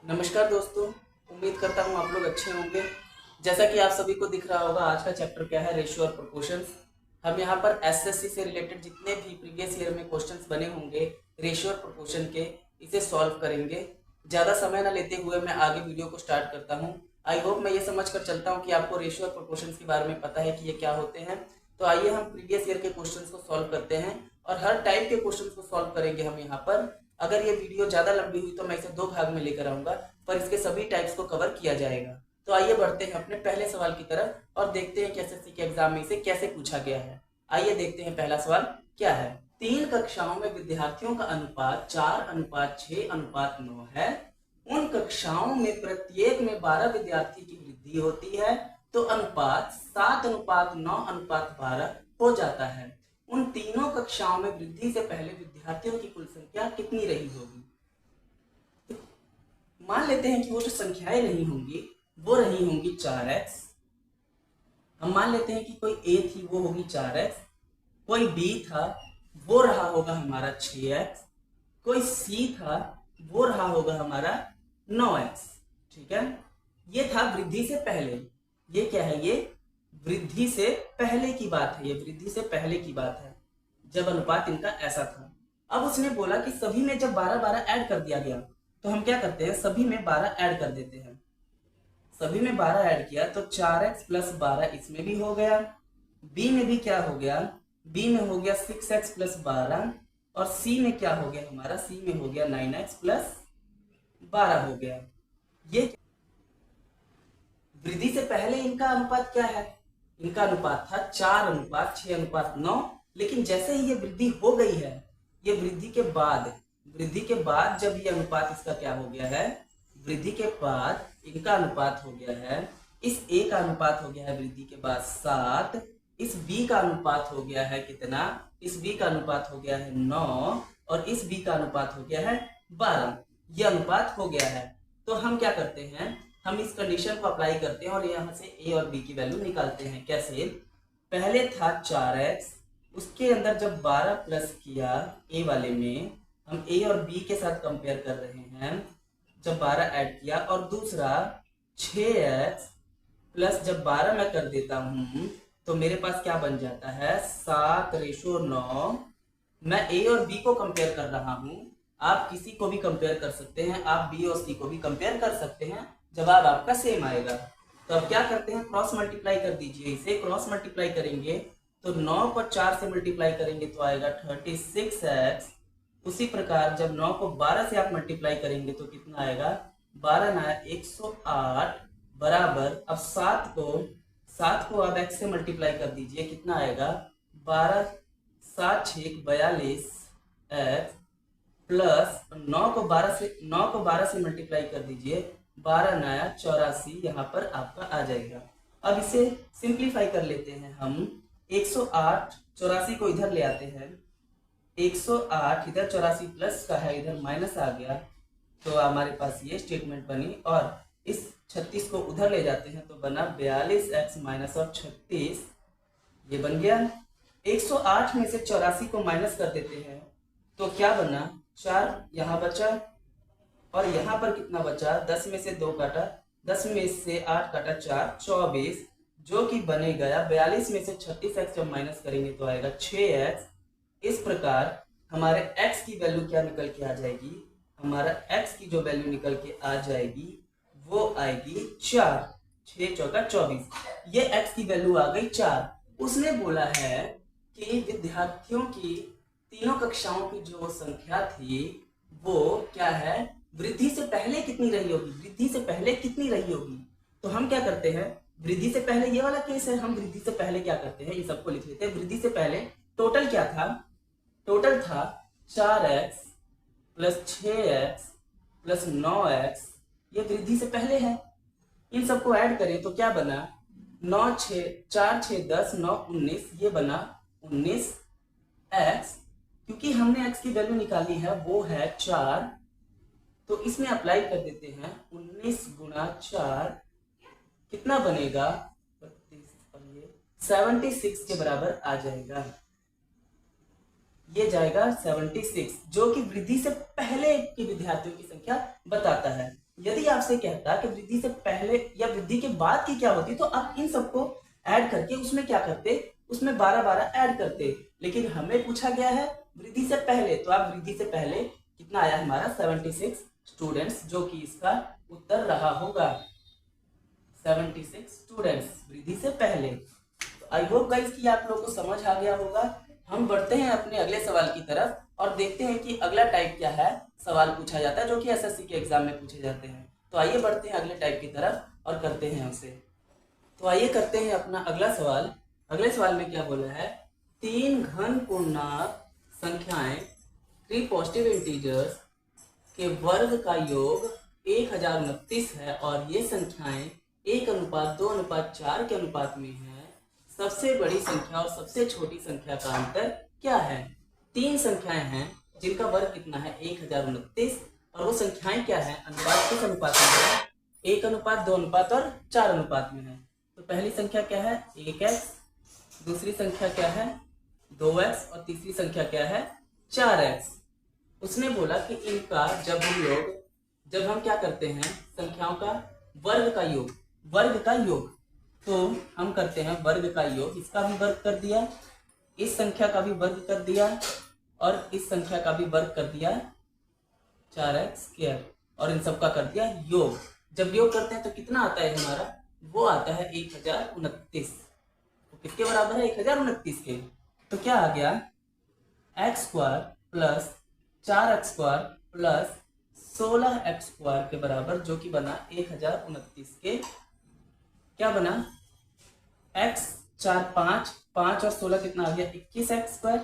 नमस्कार दोस्तों, उम्मीद करता हूँ आप लोग अच्छे होंगे। जैसा कि आप सभी को दिख रहा होगा, आज का चैप्टर क्या है, रेशियो और प्रोपोर्शंस। हम यहाँ पर एसएससी से रिलेटेड जितने भी प्रीवियस ईयर में क्वेश्चंस बने होंगे रेशियो और प्रोपोर्शन के, इसे सॉल्व करेंगे। ज़्यादा समय न लेते हुए मैं आगे वीडियो को स्टार्ट करता हूँ। आई होप मैं ये समझ कर चलता हूँ कि आपको रेशियो और प्रोपोर्शंस के बारे में पता है कि ये क्या होते हैं। तो आइए हम प्रीवियस ईयर के क्वेश्चंस को सॉल्व करते हैं और हर टाइप के क्वेश्चंस को सॉल्व करेंगे हम यहाँ पर। अगर ये वीडियो ज़्यादा लंबी हुई तो मैं इसे 2 भाग में लेकर आऊँगा, पर इसके सभी टाइप्स को कवर किया जाएगा। तो आइए बढ़ते हैं अपने पहले सवाल की तरफ और देखते हैं कि एसएससी के एग्जाम में इसे कैसे पूछा गया है। आइए देखते हैं पहला सवाल क्या है। 3 कक्षाओं में विद्यार्थियों का अनुपात 4:6:9 है। उन कक्षाओं में प्रत्येक में 12 विद्यार्थी की वृद्धि होती है तो अनुपात 7:9:12 हो जाता है। उन तीनों कक्षाओं में वृद्धि से पहले विद्यार्थियों की कुल संख्या कितनी रही होगी। मान लेते हैं कि वो जो संख्याएं रही होंगी वो रही होंगी 4x। हम मान लेते हैं कि कोई a थी, वो होगी 4x। कोई b था, वो रहा होगा हमारा 6x। कोई c था, वो रहा होगा हमारा 9x। ठीक है, ये था वृद्धि से पहले। ये क्या है, ये वृद्धि से पहले की बात है। ये वृद्धि से पहले की बात है जब अनुपात इनका ऐसा था। अब उसने बोला कि सभी में जब 12-12 ऐड कर दिया गया तो हम क्या करते हैं, सभी में 12 ऐड कर देते हैं। सभी में 12 ऐड किया तो 4x + 12 इसमें भी हो गया। b में भी क्या हो गया, b में हो गया 6x + 12 और c में क्या हो गया हमारा, c में हो गया 9x + 12 हो गया। ये वृद्धि से पहले इनका अनुपात क्या है, इनका अनुपात था 4:6:9। लेकिन जैसे ही ये वृद्धि हो गई है, ये वृद्धि के बाद जब ये अनुपात इसका क्या हो गया है, वृद्धि के बाद इनका अनुपात हो गया है, इस a का अनुपात हो गया है वृद्धि के बाद 7, इस b का अनुपात हो गया है कितना, इस b का अनुपात हो गया है 9 और इस b का अनुपात हो गया है 12। ये अनुपात हो गया है। तो हम क्या करते हैं, हम इस कंडीशन को अप्लाई करते हैं और यहाँ से a और b की वैल्यू निकालते हैं। कैसे, पहले था 4x, उसके अंदर जब 12 प्लस किया a वाले में, हम a और b के साथ कंपेयर कर रहे हैं, जब 12 ऐड किया, और दूसरा 6x प्लस जब 12 मैं कर देता हूँ तो मेरे पास क्या बन जाता है, 7:9। मैं a और b को कंपेयर कर रहा हूँ, आप किसी को भी कंपेयर कर सकते हैं, आप b और c को भी कंपेयर कर सकते हैं, जवाब आपका सेम आएगा। तो अब क्या करते हैं, क्रॉस मल्टीप्लाई कर दीजिए। इसे क्रॉस मल्टीप्लाई करेंगे तो 9 को 4 से मल्टीप्लाई करेंगे तो आएगा 36x। उसी प्रकार जब 9 को 12 से आप मल्टीप्लाई करेंगे तो कितना आएगा, 12 9 108 बराबर, अब 7 को अब x से मल्टीप्लाई कर दीजिए, कितना आएगा, 12 7 6 42 x प्लस 9 को 12 से मल्टीप्लाई कर दीजिए, 12 9 84, यहाँ पर आपका आ जाएगा। अब इसे सिंप्लीफाई कर लेते हैं हम। 108, 84 को इधर ले आते हैं, 108 इधर 84 प्लस का है, इधर माइनस आ गया, तो हमारे पास ये स्टेटमेंट बनी। और इस 36 को उधर ले जाते हैं तो बना 42x माइनस और 36, ये बन गया। 108 में से 84 को माइनस कर देते हैं तो क्या बना, 4 यहाँ बचा और यहाँ पर कितना बचा, 10 में से 2 काटा, 10 में से 8 काटा 4, 24, जो कि बने गया 42 में से 36x जब माइनस करेंगे तो आएगा 6x। इस प्रकार हमारे x की वैल्यू क्या निकल के आ जाएगी, हमारा x की जो वैल्यू निकल के आ जाएगी वो आएगी 4, 6 चौका 24। ये x की वैल्यू आ गई 4। उसने बोला है कि विद्यार्थियों की तीनों कक्षाओं की जो संख्या थी वो क्या है, वृद्धि से पहले कितनी रही होगी, वृद्धि से पहले कितनी रही होगी। तो हम क्या करते हैं, वृद्धि से पहले ये वाला केस है, हम वृद्धि से पहले क्या करते हैं, ये सबको लिख लेते हैं। वृद्धि से पहले टोटल क्या था, टोटल था 4x plus 6x plus 9x, ये वृद्धि से पहले है। इन सबको ऐड करें तो क्या बना, 9 6 4 6 10 9 19, ये बना 19x। क्योंकि हमने x की वैल्यू निकाली है वो है 4, तो इसमें अप्लाई कर देते हैं। 19 गुणा 4 कितना बनेगा, 76 के बराबर आ जाएगा। ये जाएगा 76, जो कि वृद्धि से पहले के विद्यार्थियों की संख्या बताता है। यदि आपसे कहता कि वृद्धि से पहले या वृद्धि के बाद की क्या होती, तो आप इन सबको ऐड करके उसमें क्या करते, उसमें 12-12 ऐड करते। लेकिन हमें पूछा गया है वृद्धि से पहले, तो आप वृद्धि से पहले कितना आया हमारा 76 स्टूडेंट्स, जो कि इसका उत्तर रहा होगा 76 स्टूडेंट्स वृद्धि से पहले। तो आई होप गाइस कि आप लोगों को समझ आ गया होगा। हम बढ़ते हैं अपने अगले सवाल की तरफ और देखते हैं कि अगला टाइप क्या है सवाल पूछा जाता है जो कि एसएससी के एग्जाम में पूछे जाते हैं। तो आइए बढ़ते हैं अगले टाइप की तरफ और करते हैं उसे। तो आइए करते हैं अपना अगला सवाल। अगले सवाल में क्या बोला है, 3 घन पूर्णांक संख्याएं 3 पॉजिटिव इंटीजर्स के वर्ग का योग 1029 है और ये संख्याएं 1:2:4 के अनुपात में है। सबसे बड़ी संख्या और सबसे छोटी संख्या का अंतर क्या है। 3 संख्याएं हैं जिनका वर्ग कितना है 1029 और वो संख्याएं क्या है, अनुपात किस अनुपात में है, 1:2 और 4 अनुपात में है। तो पहली संख्या क्या है 1x, दूसरी संख्या क्या है 2x और तीसरी संख्या क्या है 4x। उसने बोला कि इनका जब हम क्या करते हैं संख्याओं का वर्ग का योग, तो हम करते हैं वर्ग का योग, इसका भी वर्ग कर दिया, इस संख्या का भी वर्ग कर दिया और इस संख्या का भी वर्ग कर दिया 4x², और इन सब का कर दिया योग। जब योग करते हैं तो कितना आता है हमारा, वो आता है 1029। तो किसके बराबर है 1029 के। तो क्या आ गया x² plus 4x² plus 16x² के बराबर, जो कि बना 1029 के क्या बना x 4 5 और 16 कितना आ गया 21x²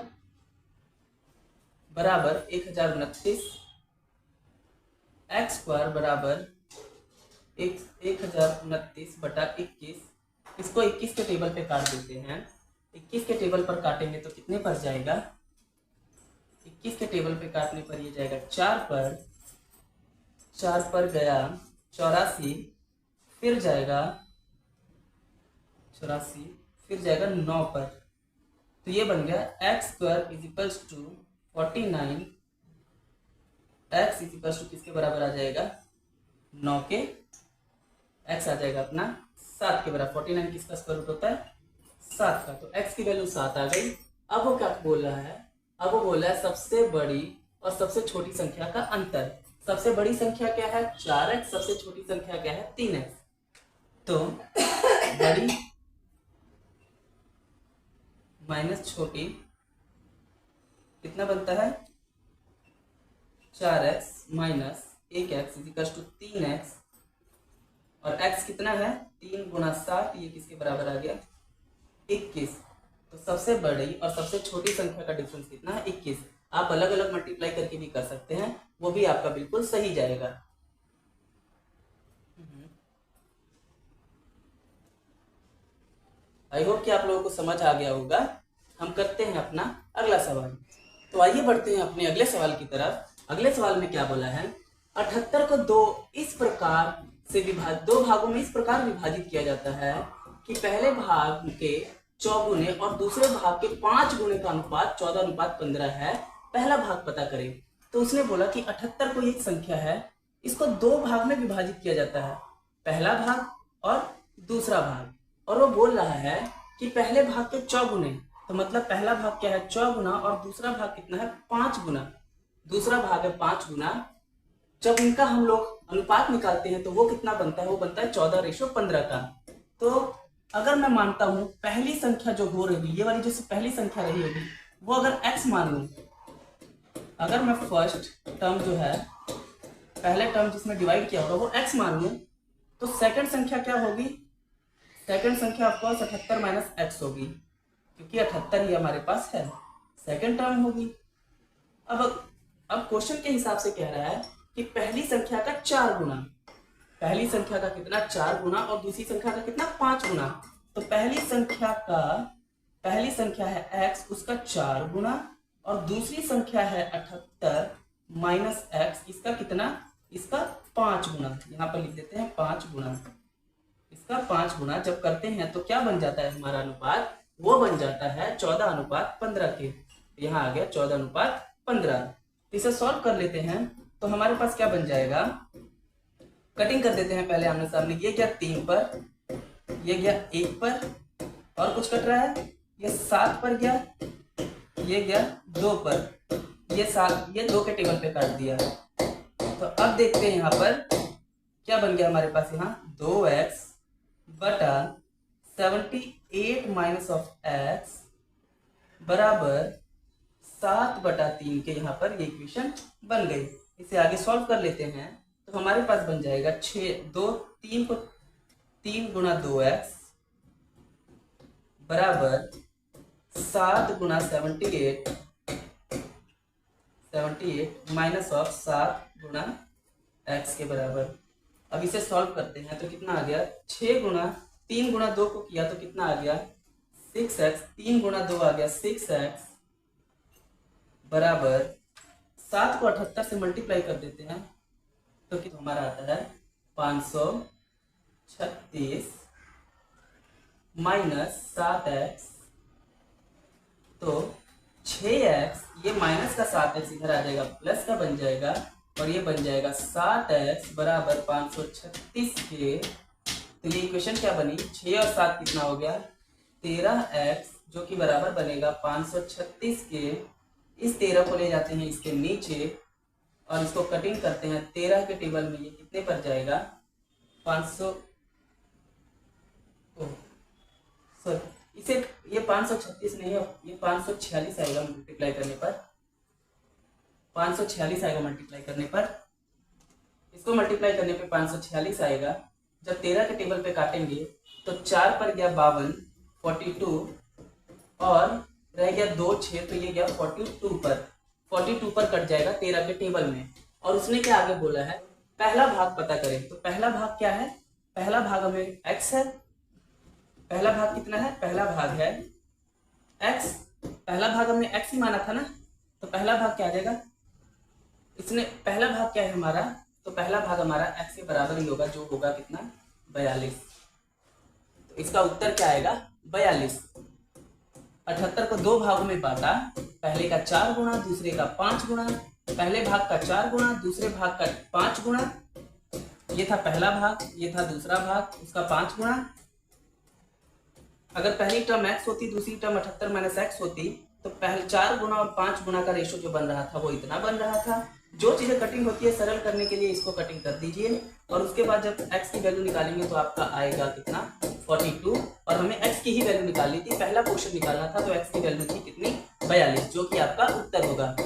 बराबर 1029, x² बराबर 1029 बटा 21। इसको 21 के टेबल पे काट देते हैं। 21 के टेबल पर काटेंगे तो कितने पर जाएगा, 21 के टेबल पे काटने पर ये जाएगा 4 पर गया 84, फिर जाएगा 84, फिर जाएगा 9 पर। तो ये बन गया x² = 49। x = किसके बराबर आ जाएगा 9 के, x आ जाएगा अपना 7 के बराबर। 49 किसका स्क्वायर रूट होता है 7 का। तो x की वैल्यू 7 आ गई। अब वो क्या बोल रहा है, अब वो बोला है सबसे बड़ी और सबसे छोटी संख्या का अंतर। सबसे बड़ी संख्या क्या है 4x, सबसे छोटी संख्या क्या है 3x। तो बड़ी माइनस छोटी कितना बनता है 4x माइनस 1x = 3x, और x कितना है 3 × 7, ये किसके बराबर आ गया 21। तो सबसे बड़ी और सबसे छोटी संख्या का डिफरेंस कितना है 21। आप अलग अलग मल्टीप्लाई करके भी कर सकते हैं, वो भी आपका बिल्कुल सही जाएगा। आई होप कि आप लोगों को समझ आ गया होगा। हम करते हैं अपना अगला सवाल। तो आइए बढ़ते हैं अपने अगले सवाल की तरफ। अगले सवाल में क्या बोला है, 78 को दो भागों में इस प्रकार विभाजित किया जाता है कि पहले भाग के 4 गुने और दूसरे भाग के 5 गुने का अनुपात 14:15 है। पहला भाग पता करें। तो उसने बोला कि 78 कोई एक संख्या है, इसको 2 भाग में विभाजित किया जाता है, पहला भाग और दूसरा भाग। और वो बोल रहा है कि पहले भाग के 4 गुने, तो मतलब पहला भाग क्या है 4 गुना और दूसरा भाग कितना है 5 गुना। दूसरा भाग है 5 गुना। जब इनका हम लोग अनुपात निकालते हैं तो वो कितना बनता है, वो बनता है 14:15 का। तो अगर मैं मानता हूं पहली संख्या जो हो रही है, ये वाली जो पहली संख्या रही होगी, वो अगर x मान लूं, अगर मैं फर्स्ट टर्म जो है पहले टर्म जिसमें डिवाइड किया होगा वो x मान लूं, तो सेकंड संख्या क्या होगी, सेकंड संख्या ऑफकोर्स 78 - x होगी, क्योंकि 78 ही हमारे पास है, सेकंड टर्म होगी। अब क्वेश्चन के हिसाब से कह रहा है कि पहली संख्या का 4 गुना, पहली संख्या का कितना 4 गुना और दूसरी संख्या का कितना 5 गुना। तो पहली संख्या है x, उसका 4 गुना, और दूसरी संख्या है 78 माइनस x, इसका कितना, इसका 5 गुना। यहाँ पर लिख देते हैं 5 गुना, इसका 5 गुना जब करते हैं तो क्या बन जाता है हमारा अनुपात, वो बन जाता है 14:15 के। यहाँ आ गया 14:15। इसे सॉल्व कर लेते हैं तो हमारे पास क्या बन जाएगा, कटिंग कर देते हैं पहले आमने सामने। ये गया 3 पर, ये गया 1 पर, और कुछ कट रहा है, ये 7 पर गया, ये गया 2 पर, ये 7, ये 2 के टेबल पे काट दिया। तो अब देखते हैं यहाँ पर क्या बन गया हमारे पास, यहाँ 2x बटा 78 माइनस ऑफ x बराबर 7 बटा 3 के यहाँ पर ये इक्वेशन बन गई। इसे आगे सॉल्व कर लेते हैं तो हमारे पास बन जाएगा 3 गुना 2x बराबर 7 गुना 78 माइनस ऑफ 7 गुना x के बराबर। अब इसे सॉल्व करते हैं तो कितना आ गया, 3 गुना 2 को किया तो कितना आ गया 6x, 3 गुना 2 आ गया 6x बराबर 7 को 78 से मल्टीप्लाई कर देते हैं तो कितना हमारा आता है 536 माइनस 7x, तो 6x, ये माइनस का 7x इधर आ जाएगा, प्लस का बन जाएगा, और ये बन जाएगा 7x बराबर 536 के। तो ये इक्वेशन क्या बनी, 6 और 7 कितना हो गया 13x, जो कि बराबर बनेगा 536 के। इस 13 को ले जाते हैं इसके नीचे और इसको कटिंग करते हैं 13 के टेबल में, ये कितने पर जाएगा 500, सॉरी इसे ये 536 नहीं है, ये 546 आएगा मल्टीप्लाई करने पर, 546 आएगा मल्टीप्लाई करने पर, इसको मल्टीप्लाई करने पे 546 आएगा। जब 13 के टेबल पे काटेंगे तो 4 पर गया 52 42 और रह गया 2 6, तो ये गया 42 पर कट जाएगा 13 के टेबल में। और उसने क्या आगे बोला है, पहला भाग पता करें। तो पहला भाग क्या है, पहला भाग हमें x है, पहला भाग कितना है, पहला भाग है x, पहला भाग हमने x ही माना था ना, तो पहला भाग क्या आ जाएगा, इसने पहला भाग क्या है हमारा, तो पहला भाग हमारा x के बराबर ही होगा, जो होगा कितना 42। तो इसका उत्तर क्या आएगा 42। 78 को 2 भागों में बांटा, पहले का 4 गुना, दूसरे का 5 गुना, पहले भाग का 4 गुना, दूसरे भाग का 5 गुना, ये था पहला भाग, ये था दूसरा भाग, उसका 5 गुना। अगर पहली टर्म x होती, दूसरी टर्म 78 माइनस x होती, तो पहले 4 गुना और 5 गुना का रेशो जो बन रहा था वो इतना बन रहा था। जो चीजें कटिंग होती है सरल करने के लिए इसको कटिंग कर दीजिए, और उसके बाद जब x की वैल्यू निकालेंगे तो आपका आएगा कितना 42, और हमें x की ही वैल्यू निकालनी थी, पहला क्वेश्चन निकालना था, तो x की वैल्यू थी कितनी 42, जो कि आपका उत्तर होगा।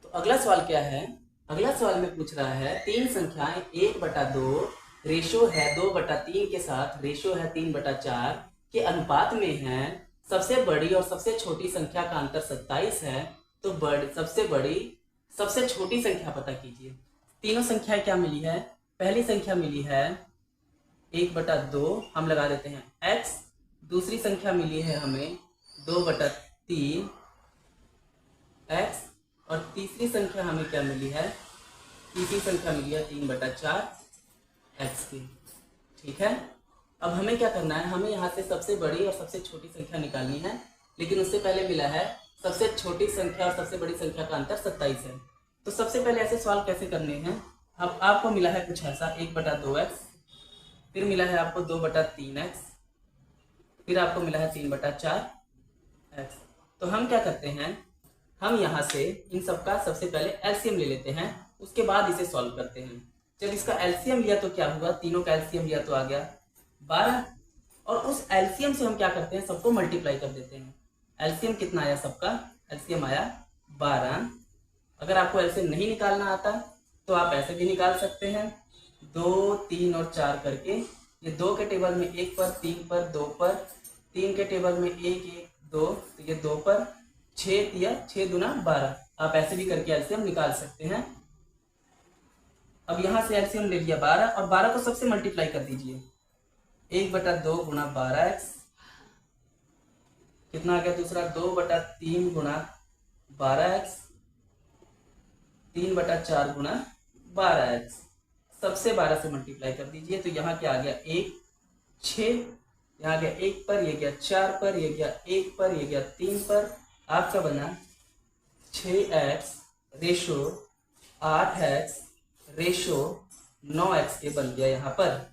तो अगला सवाल क्या है, अगला सवाल में पूछ रहा है 3 संख्याएं 1/2 रेशो है 2/3 के साथ रेशो है 3/4 के अनुपात में है, सबसे बड़ी और सबसे छोटी संख्या का अंतर 27 है, तो सबसे छोटी संख्या पता कीजिए। तीनों संख्याएं क्या मिली है, पहली संख्या मिली है 1/2, हम लगा देते हैं x, दूसरी संख्या मिली है हमें 2/3 x, और तीसरी संख्या हमें क्या मिली है, तीसरी संख्या मिली है 3/4 x की। ठीक है, अब हमें क्या करना है, हमें यहाँ से सबसे बड़ी और सबसे छोटी संख्या निकालनी है, लेकिन उससे पहले मिला है सबसे छोटी संख्या और सबसे बड़ी संख्या का अंतर 27 है। तो सबसे पहले ऐसे सवाल कैसे करने हैं, अब आपको मिला है कुछ ऐसा 1/2x, फिर मिला है आपको 2/3x, फिर आपको मिला है 3/4x। तो हम क्या करते हैं, हम यहाँ से इन सबका सबसे पहले एलसीएम ले लेते हैं, उसके बाद इसे सॉल्व करते हैं। जब इसका एलसीएम लिया तो क्या हुआ, तीनों का एलसीएम लिया तो आ गया 12, और उस एलसीएम से हम क्या करते हैं, सबको मल्टीप्लाई कर देते हैं। एलसीएम कितना आया, सबका एलसीएम आया 12। अगर आपको एलसीएम नहीं निकालना आता तो आप ऐसे भी निकाल सकते हैं, 2 3 और 4 करके, ये 2 के टेबल में 1 पर, 3 पर, 2 पर, 3 के टेबल में 1 1 2, तो ये 2 पर, 6 या 6 दूना 12, आप ऐसे भी करके एलसीएम निकाल सकते हैं। अब यहाँ से एलसीएम ले लिया 12, और 12 को सबसे मल्टीप्लाई कर दीजिए, 1/2 गुना 12x, कितना आ गया दूसरा 2/3 गुना 12x, 3/4 गुना 12x, सबसे 12 से मल्टीप्लाई कर दीजिए, तो यहाँ क्या आ गया 1 6, यहाँ गया 1 पर, ये गया 4 पर, ये गया 1 पर, ये गया 3 पर, आपका बना 6x ratio 8x ratio 9x के बन गया यहाँ पर।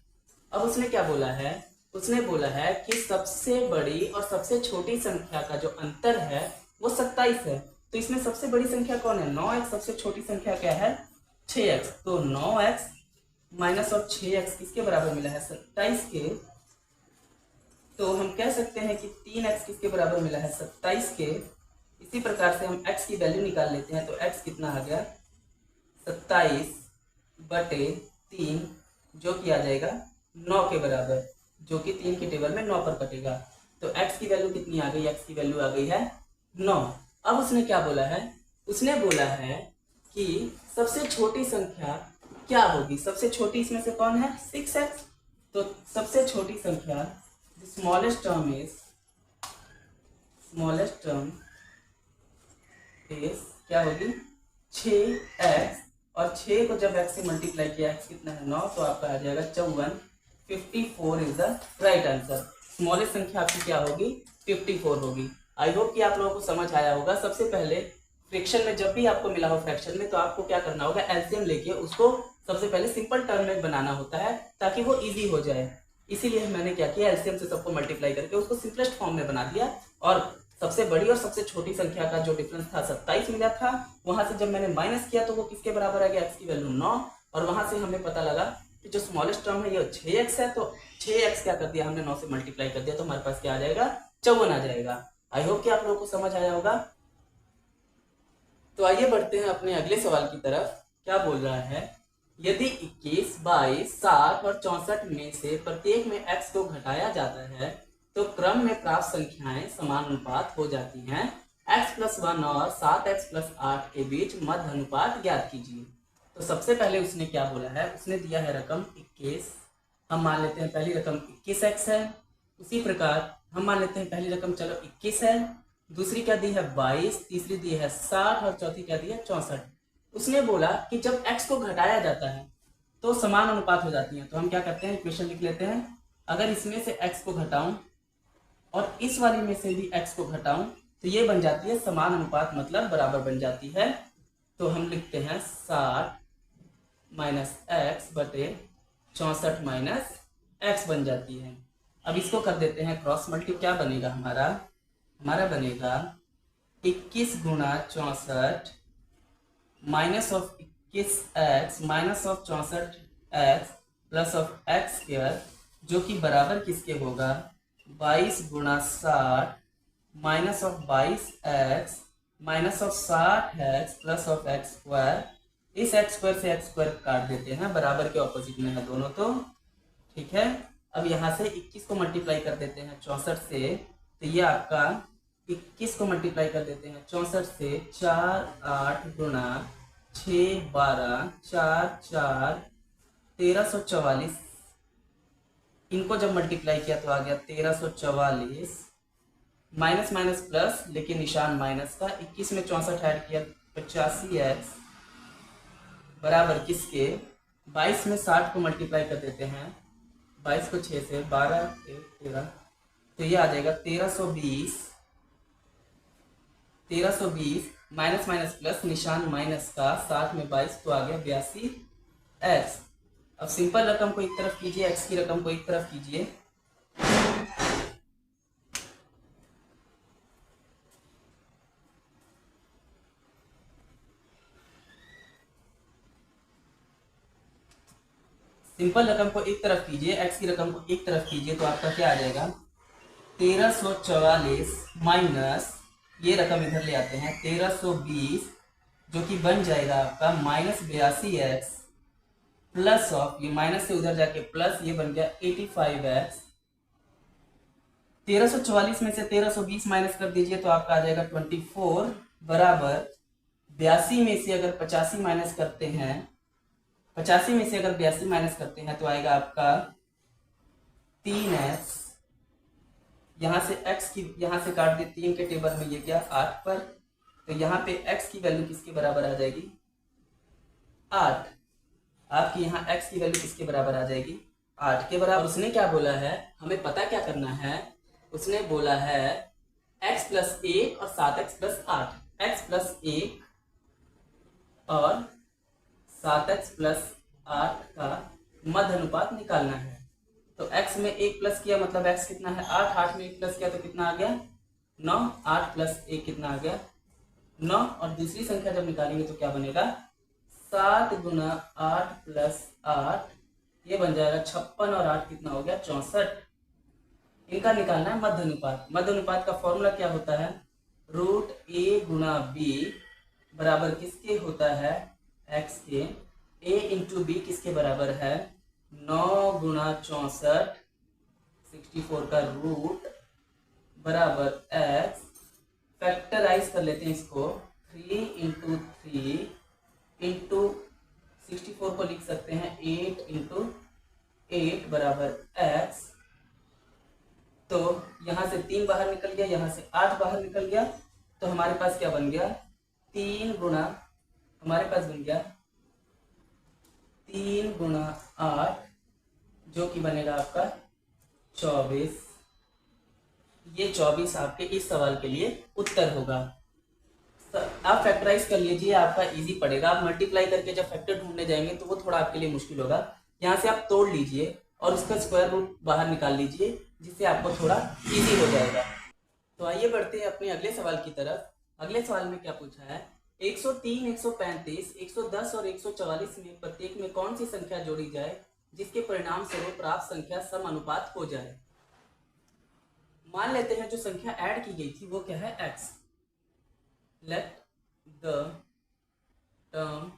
अब उसने क्या बोला है, उसने बोला है कि सबसे बड़ी और सबसे छोटी संख्या का जो अंतर है वो 27 है। तो इसमें सबसे बड़ी संख्या कौन है, 9x, सबसे छोटी संख्या क्या है 6x। तो 9x माइनस और 6x किसके बराबर मिला है 27 के। तो हम कह सकते हैं कि 3x किसके बराबर मिला है 27 के। इसी प्रकार से हम x की वैल्यू निकाल लेते हैं। तो x कितना आ गया 27/3, जो कि आ जाएगा 9 के बराबर, जो कि 3 के टेबल में 9 पर कटेगा। तो x की वैल्यू कितनी आ गई, x की वैल्यू आ गई है 9। अब उसने क्या बोला है, उसने बोला है कि सबसे छोटी संख्या क्या होगी। सबसे छोटी इसमें से कौन है 6x। तो सबसे छोटी संख्या स्मॉलेस्ट टर्म इज क्या होगी 6x। और 6 को जब x से मल्टीप्लाई किया, x कितना है 9, तो आपका आ जाएगा 54। 54 is the right answer. Smallest संख्या आपकी क्या होगी 54 होगी। आई होप कि आप लोगों को समझ आया होगा। सबसे पहले फ्रैक्शन में जब भी आपको मिला हो फ्रैक्शन में, तो आपको क्या करना होगा, एलसीएम लेके उसको सबसे पहले सिंपल टर्म में बनाना होता है ताकि वो इजी हो जाए। इसीलिए मैंने क्या किया, एलसीएम से सबको मल्टीप्लाई करके उसको सिंपलेस्ट फॉर्म में बना दिया। और सबसे बड़ी और सबसे छोटी संख्या का जो डिफरेंस था 27 मिला था, वहां से जब मैंने माइनस किया तो वो किसके बराबर आ गया, x की वैल्यू 9। और वहां से हमें पता लगा कि जो स्मॉलेस्ट टर्म है ये 6x है। तो 6x क्या कर दिया हमने 9 से मल्टीप्लाई कर दिया, तो हमारे पास क्या आ जाएगा 54 आ जाएगा। आई होप कि आप लोगों को समझ आया होगा। तो आइए बढ़ते हैं अपने अगले सवाल की तरफ। क्या बोल रहा है, यदि 21, 22, 60 और 64 में से प्रत्येक में x को घटाया जाता है तो क्रम में प्राप्त संख्याएं समानुपात हो जाती हैं। x+1 और 7x+8 के बीच मध्य अनुपात ज्ञात कीजिए। तो सबसे पहले उसने क्या बोला है, उसने दिया है रकम 21। हम मान लेते हैं पहली रकम 21x है। उसी प्रकार हम मान लेते हैं पहली रकम चलो 21 है, दूसरी क्या दी है 22, तीसरी दी है 60 और चौथी क्या दी है 64। उसने बोला कि जब x को घटाया जाता है तो समान अनुपात हो जाती है। तो हम क्या करते हैं, इक्वेशन लिख लेते हैं। अगर इसमें से x को घटाऊं और इस वाली में से भी x को घटाऊं तो ये बन जाती है समान अनुपात, मतलब बराबर बन जाती है। तो हम लिखते हैं 60 माइनस एक्स बटे 64 माइनस एक्स बन जाती है। अब इसको कर देते हैं क्रॉस मल्टी। क्या बनेगा हमारा बनेगा 21 गुणा 64 minus of 21x minus of 64x plus of x square, जो कि बराबर किसके होगा 22 गुणा 60 minus of 22x minus of 60x plus of x square. इस एक्स स्क्वायर से एक्स स्क्वायर काट देते हैं, बराबर के ऑपोजिट में है दोनों, तो ठीक है। अब यहाँ से 21 को मल्टीप्लाई कर देते हैं 64 से, तो ये आपका 21 को मल्टीप्लाई कर देते हैं 64 से, 4 8 गुणा 6 12 4 4 1344। इनको जब मल्टीप्लाई किया तो आ गया 1344 माइनस माइनस प्लस, लेकिन निशान माइनस का। 21 में 64 ऐड किया 85x बराबर किसके 22 में 60 को मल्टीप्लाई कर देते हैं, 22 को 6 से 12 13, तो ये आ जाएगा 1320 माइनस माइनस प्लस, निशान माइनस का, 60 में 22 तो आ गया 82x। अब सिंपल रकम को एक तरफ कीजिए, x की रकम को एक तरफ कीजिए। सिंपल रकम को एक तरफ कीजिए, x की रकम को एक तरफ कीजिए, तो आपका क्या आ जाएगा 1344 माइनस, ये रकम इधर ले आते हैं 1320, जो कि बन जाएगा आपका माइनस 82x प्लस ऑफ, ये माइनस से उधर जाके प्लस, ये बन गया 85x। 1344 में से 1320 माइनस कर दीजिए तो आपका आ जाएगा 24 बराबर 82 में से अगर 85 माइनस करते हैं, 85 में से अगर 82 माइनस करते हैं तो आएगा आपका 3x। यहाँ से x की यहाँ से काट दिए 3 के टेबल में, ये गया 8 पर, तो यहाँ पे x की वैल्यू किसके बराबर आ जाएगी 8। आपकी यहाँ x की वैल्यू किसके बराबर आ जाएगी 8 के बराबर। उसने क्या बोला है, हमें पता क्या करना है, उसने बोला है x प्लस 1 और 7x प्लस 8, x प्लस 1 और 7x प्लस 8 का मध्य अनुपात निकालना है। तो x में 1 प्लस किया मतलब x कितना है 8, 8 में 1 प्लस किया तो कितना आ गया 9, 8 प्लस 1 कितना आ गया 9। और दूसरी संख्या जब निकालेंगे तो क्या बनेगा 7 गुना 8 प्लस 8, ये बन जाएगा 56 और 8 कितना हो गया 64। इनका निकालना है मध्य अनुपात। मध्य अनुपात का फॉर्मूला क्या होता है रूट a गुना b बराबर किसके होता है x के, a इंटू बी किसके बराबर है 9 गुना 64 64 का रूट बराबर x, फैक्टराइज कर लेते हैं इसको 3 इंटू 3 इंटू 64 को लिख सकते हैं 8 इंटू 8 बराबर x। तो यहाँ से 3 बाहर निकल गया, यहाँ से 8 बाहर निकल गया, तो हमारे पास क्या बन गया 3 गुना, हमारे पास बन गया 3 गुना 8 जो कि बनेगा आपका 24। ये 24 आपके इस सवाल के लिए उत्तर होगा। तो आप फैक्टराइज कर लीजिए, आपका इजी पड़ेगा। आप मल्टीप्लाई करके जब फैक्टर ढूंढने जाएंगे तो वो थोड़ा आपके लिए मुश्किल होगा। यहाँ से आप तोड़ लीजिए और उसका स्क्वायर रूट बाहर निकाल लीजिए, जिससे आपको थोड़ा इजी हो जाएगा। तो आइए बढ़ते हैं अपने अगले सवाल की तरफ। अगले सवाल में क्या पूछा है 103, 135, 110 और 144 में प्रत्येक में कौन सी संख्या जोड़ी जाए जिसके परिणाम स्वरूप प्राप्त संख्या सम अनुपात हो जाए। मान लेते हैं जो संख्या ऐड की गई थी वो क्या है x। Let the term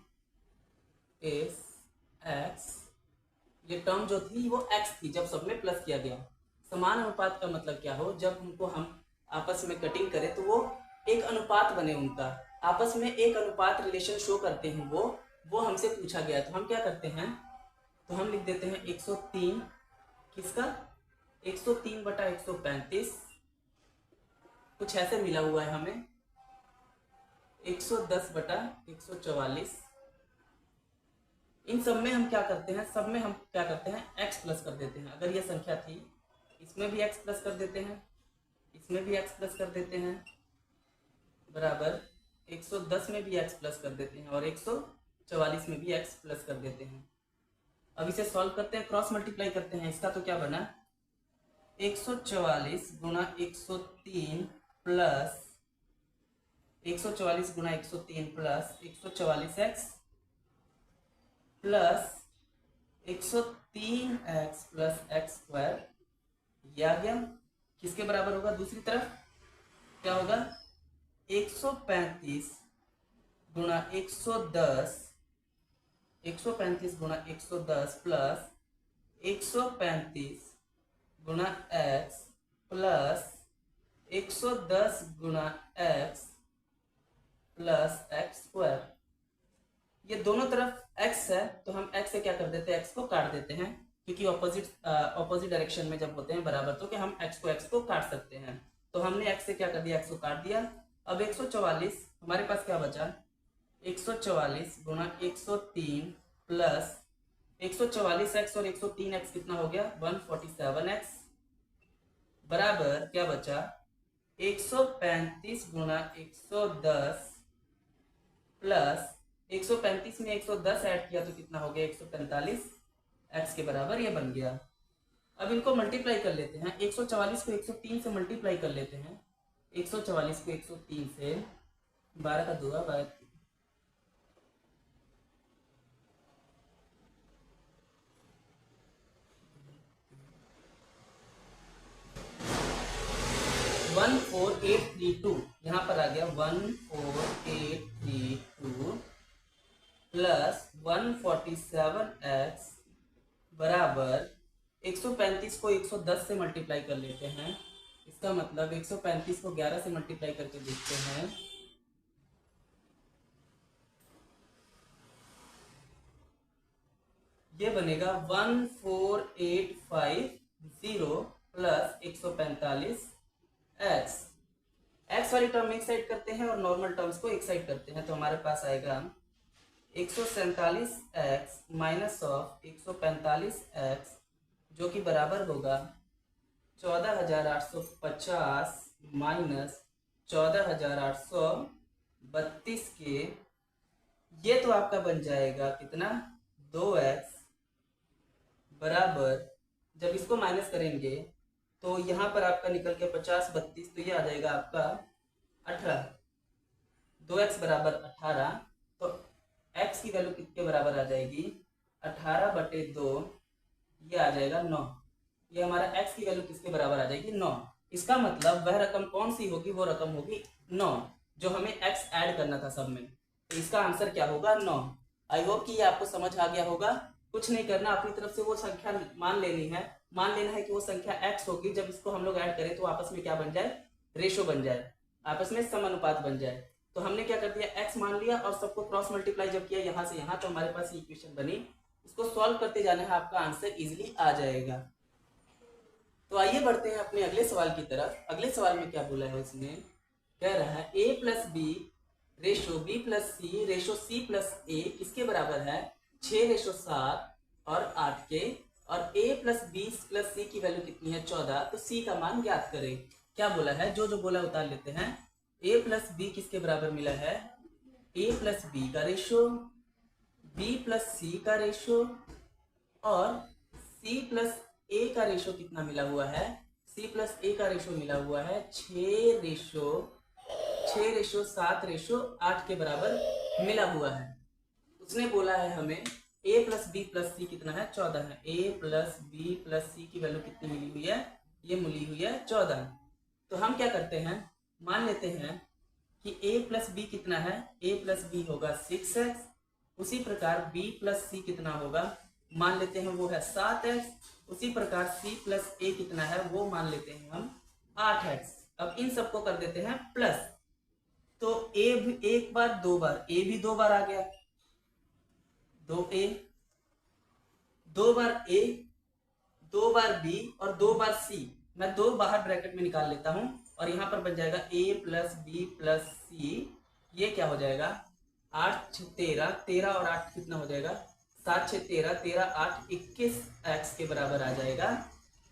is x, ये टर्म जो थी वो x थी जब सब में प्लस किया गया। समान अनुपात का मतलब क्या हो जब उनको हम आपस में कटिंग करें तो वो एक अनुपात बने, उनका आपस में एक अनुपात रिलेशन शो करते हैं, वो हमसे पूछा गया। तो हम क्या करते हैं तो हम लिख देते हैं 103 किसका 103 बटा 135, कुछ ऐसे मिला हुआ है हमें 110 बटा 144। इन सब में हम क्या करते हैं, सब में हम क्या करते हैं x प्लस कर देते हैं। अगर ये संख्या थी इसमें भी x प्लस कर देते हैं, इसमें भी x प्लस कर देते हैं, बराबर 110 में भी x प्लस कर देते हैं और 144 में भी x प्लस कर देते हैं। अब इसे सॉल्व करते हैं, क्रॉस मल्टीप्लाई करते हैं। इसका तो क्या बना 144 गुना 103 प्लस 144 गुना 103 plus 144x plus 103x plus x square, ये आ गया। किसके बराबर होगा दूसरी तरफ क्या होगा 135 गुणा 110, 135 गुणा 110 प्लस 135 गुणा x प्लस 110 गुणा x प्लस x स्क्वायर। ये दोनों तरफ x है तो हम x से क्या कर देते हैं x को काट देते हैं, क्योंकि ऑपोजिट डायरेक्शन में जब होते हैं बराबर तो क्या हम x को काट सकते हैं। तो हमने x से क्या कर दिया x को काट दिया। अब 144 हमारे पास क्या बचा 144 गुणा 103 प्लस 144x और 103x कितना हो गया 147x बराबर क्या बचा 135 गुणा 110 प्लस 135 में 110 ऐड किया तो कितना हो गया 145 x के बराबर ये बन गया। अब इनको मल्टीप्लाई कर लेते हैं, 144 को 103 से मल्टीप्लाई कर लेते हैं। 144 को 103 से 12 का 2 12 14832 यहाँ पर आ गया 14832 प्लस 147x बराबर 135 को 110 से मल्टीप्लाई कर लेते हैं। इसका मतलब 135 को 11 से मल्टीप्लाई करके देखते हैं। ये बनेगा 14850 प्लस 145 x वाली टर्म एक साइड करते हैं और नॉर्मल टर्म्स को एक साइड करते हैं। तो हमारे पास आएगा 147x माइनस ऑफ 145x जो कि बराबर होगा 14,850 माइनस 14,832 के। ये तो आपका बन जाएगा कितना 2x बराबर, जब इसको माइनस करेंगे तो यहाँ पर आपका निकल के 50 32, तो ये आ जाएगा आपका 18। 2x बराबर 18, तो x की वैल्यू कितने बराबर आ जाएगी 18/2, ये आ जाएगा 9। ये हमारा x की वैल्यू किसके बराबर आ जाएगी 9। इसका मतलब वह रकम कौन सी होगी, वो रकम होगी 9, जो हमें x ऐड करना था सब में। तो इसका आंसर क्या होगा 9। आई होप कि ये आपको समझ आ गया होगा। कुछ नहीं करना, अपनी तरफ से वो संख्या मान लेनी है, मान लेना है कि वो संख्या x होगी। जब इसको हम लोग ऐड करें तो आपस में क्या बन जाए, रेशो बन जाए, आपस में समानुपात बन जाए। तो हमने क्या कर दिया, x मान लिया और सबको क्रॉस मल्टीप्लाई जब किया यहाँ से यहाँ, तो हमारे पास ये इक्वेशन बनी। इसको सॉल्व करते जाना है, आपका आंसर इजिली आ जाएगा। तो आइए बढ़ते हैं अपने अगले सवाल की तरफ। अगले सवाल में क्या बोला है, इसमें कह रहा है a plus B ratio b plus C ratio c plus a किसके बराबर है 6:7 और 8 के, और a प्लस बी प्लस सी की वैल्यू कितनी है 14, तो c का मान ज्ञात करें। क्या बोला है, जो बोला उतार लेते हैं। a प्लस बी किसके बराबर मिला है, a प्लस बी का रेशो, b प्लस सी का रेशो, और c प्लस a का रेशो कितना मिला हुआ है, c प्लस a का रेशो मिला हुआ है 6:7:8 के बराबर मिला हुआ है। उसने बोला है हमें a प्लस बी प्लस सी कितना है 14 है। a प्लस बी प्लस सी की वैल्यू कितनी मिली हुई है, ये मिली हुई है 14। तो हम क्या करते हैं, मान लेते हैं कि a प्लस बी कितना है, a प्लस बी होगा 6x, उसी प्रकार b प्लस सी कितना होगा, मान लेते हैं वो है 7x, उसी प्रकार c प्लस a कितना है, वो मान लेते हैं हम 8x। अब इन सबको कर देते हैं प्लस, तो a भी एक बार दो बार, a भी दो बार आ गया, 2a, दो बार a, दो बार b और दो बार c। मैं दो बाहर ब्रैकेट में निकाल लेता हूं और यहाँ पर बन जाएगा a प्लस बी प्लस सी। ये क्या हो जाएगा 8 6 13, 13 और 8 कितना हो जाएगा 7 6 13, 13 8 21 x के बराबर आ जाएगा।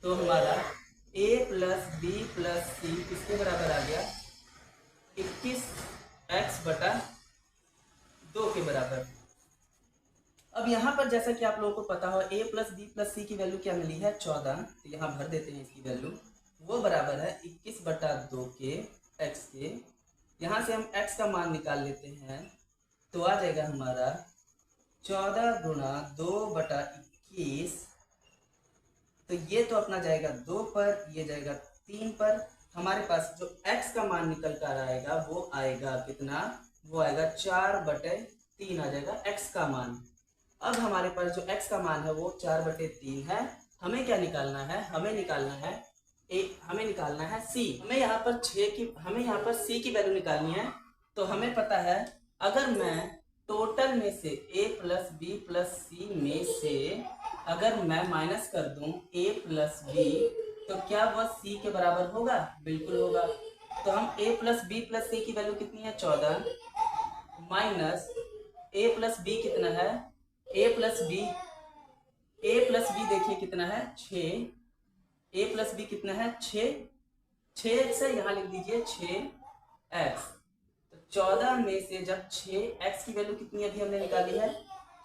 तो हमारा a प्लस बी प्लस सी किसके बराबर आ गया 21x/2 के बराबर। अब यहाँ पर जैसा कि आप लोगों को पता हो a प्लस बी प्लस सी की वैल्यू क्या मिली है 14, तो यहाँ भर देते हैं इसकी वैल्यू, वो बराबर है 21/2 के x के। यहाँ से हम x का मान निकाल लेते हैं, तो आ जाएगा हमारा 14 गुणा 2/21, तो ये तो अपना जाएगा 2 पर, ये जाएगा 3 पर। हमारे पास जो x का मान निकल कर आएगा वो आएगा कितना, वो आएगा 4/3 आ जाएगा x का मान। अब हमारे पास जो x का मान है वो 4/3 है। हमें क्या निकालना है, हमें निकालना है c। हमें यहाँ पर c की वैल्यू निकालनी है। तो हमें पता है, अगर मैं टोटल में से a प्लस बी प्लस सी में से अगर मैं माइनस कर दूं a प्लस बी, तो क्या वह c के बराबर होगा, बिल्कुल होगा। तो हम a प्लस बी प्लस सी की वैल्यू कितनी है 14, माइनस a प्लस बी कितना है, a प्लस बी देखिए कितना है 6, a प्लस बी कितना है 6x है, यहाँ लिख दीजिए 6x। तो 14 में से जब 6x की वैल्यू कितनी अभी हमने निकाली है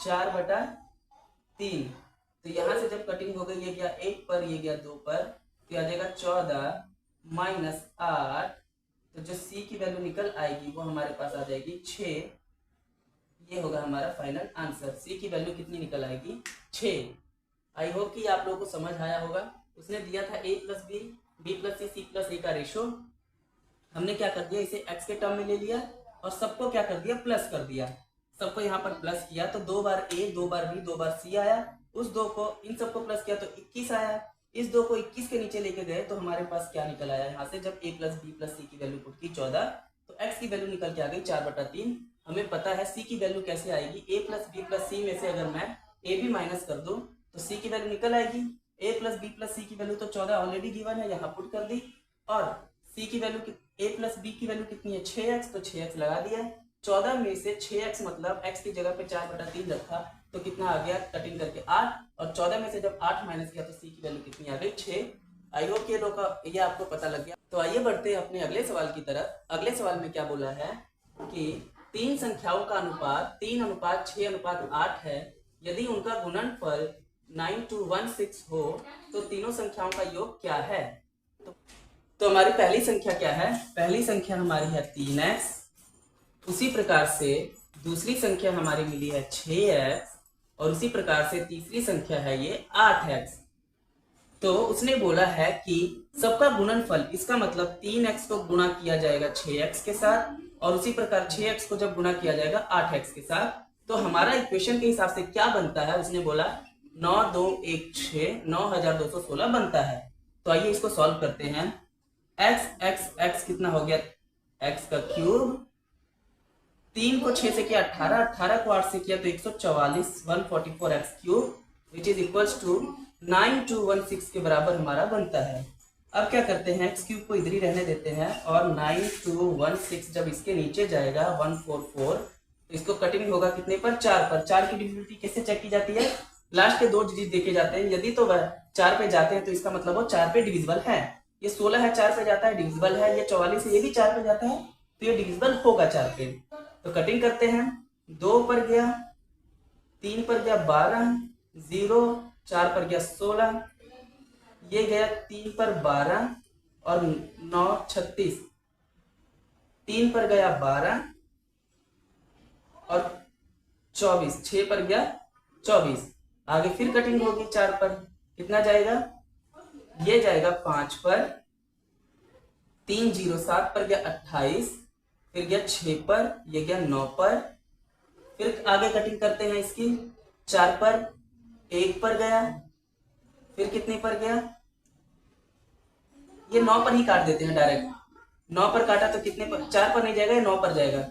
4/3, तो यहाँ से जब कटिंग हो गई, ये गया 1 पर, ये गया 2 पर, तो आ जाएगा 14 माइनस 8, तो जो c की वैल्यू निकल आएगी वो हमारे पास आ जाएगी 6। ये होगा हमारा फाइनल आंसर, c की वैल्यू कितनी निकल आएगी 6। आई होप कि आप लोगों को समझ आया होगा। उसने दिया था a plus B B plus C plus a का रेशो, हमने क्या कर दिया, इसे x के टर्म में ले लिया और सबको क्या कर दिया, प्लस कर दिया। सबको यहाँ पर प्लस किया तो 2 बार a 2 bar b 2 bar c आया, उस 2 को इन सबको प्लस किया तो 21 आया। इस 2 को 21 के नीचे लेके गए तो हमारे पास क्या निकल आया, यहाँ से जब a प्लस बी प्लस सी की वैल्यू पुट की 14, तो x की वैल्यू निकल के आ गई 4/3। हमें पता है c की वैल्यू कैसे आएगी, a प्लस बी प्लस सी में से अगर मैं a भी माइनस कर दूं तो c की वैल्यू निकल आएगी। a प्लस बी प्लस सी की वैल्यू तो 14 ऑलरेडी गिवन है, यहाँ पुट कर दी, और c की वैल्यू a प्लस बी की वैल्यू कितनी है 6x, तो 6x लगा दिया। 14 में से 6x मतलब x की जगह पे 4/3 रखा तो कितना आ गया, कटिंग करके 8, और 14 में से जब 8 माइनस किया तो c की वैल्यू कितनी आ गई 6। आई होप ये आपको पता लग गया। तो आइए बढ़ते हैं अपने अगले सवाल की तरफ। अगले सवाल में क्या बोला है कि तीन संख्याओं का अनुपात 3:6:8 है, यदि उनका गुणनफल 9216 हो तो तीनों संख्याओं का योग क्या है। तो हमारी पहली संख्या क्या है, पहली संख्या हमारी है 3x, उसी प्रकार से दूसरी संख्या हमारी मिली है 6x और उसी प्रकार से तीसरी संख्या है ये 8x। तो उसने बोला है कि सबका गुणनफल, इसका मतलब 3x को गुणा किया जाएगा 6x के साथ और उसी प्रकार 6x को जब गुणा किया जाएगा 8x के साथ, तो हमारा इक्वेशन के हिसाब से क्या बनता है, उसने बोला 9216 9216 बनता है। तो आइए इसको सॉल्व करते हैं। x कितना हो गया, x का क्यूब, 3 को 6 से किया 18, 18 को 8 से किया तो 144 144 x cube which is equals to 9216 के बराबर हमारा बनता है। अब क्या करते हैं, x क्यूब को इधर ही रहने देते हैं और 9216 जब इसके नीचे जाएगा 144 तो इसको कटिंग होगा कितने पर, 4 पर। 4 की डिविजिबिलिटी कैसे चेक की जाती है, लास्ट के 2 डिजिट देखे जाते हैं, यदि तो 4 पे जाते हैं तो इसका मतलब वो 4 पे डिविजिबल है। ये 16 है 4 पे जाता है डिविजिबल है, ये 44 है ये भी 4 पे जाता है तो ये डिविजिबल होगा 4 पे। तो कटिंग करते हैं, 2 पर गया, 3 पर गया 12, 0, 4 पर गया 16, ये गया 3 पर 12 और 9 36, 3 पर गया 12 और 24, 6 पर गया 24, आगे फिर कटिंग होगी 4 पर, कितना जाएगा, ये जाएगा 5 पर, 3 0 7 पर गया 28, फिर गया 6 पर, ये गया 9 पर, फिर आगे कटिंग करते हैं इसकी 4 पर, 1 पर गया, फिर कितने पर गया, ये 9 पर ही काट देते हैं डायरेक्ट, 9 पर काटा तो कितने पर, 4 पर नहीं जाएगा, ये 9 पर जाएगा,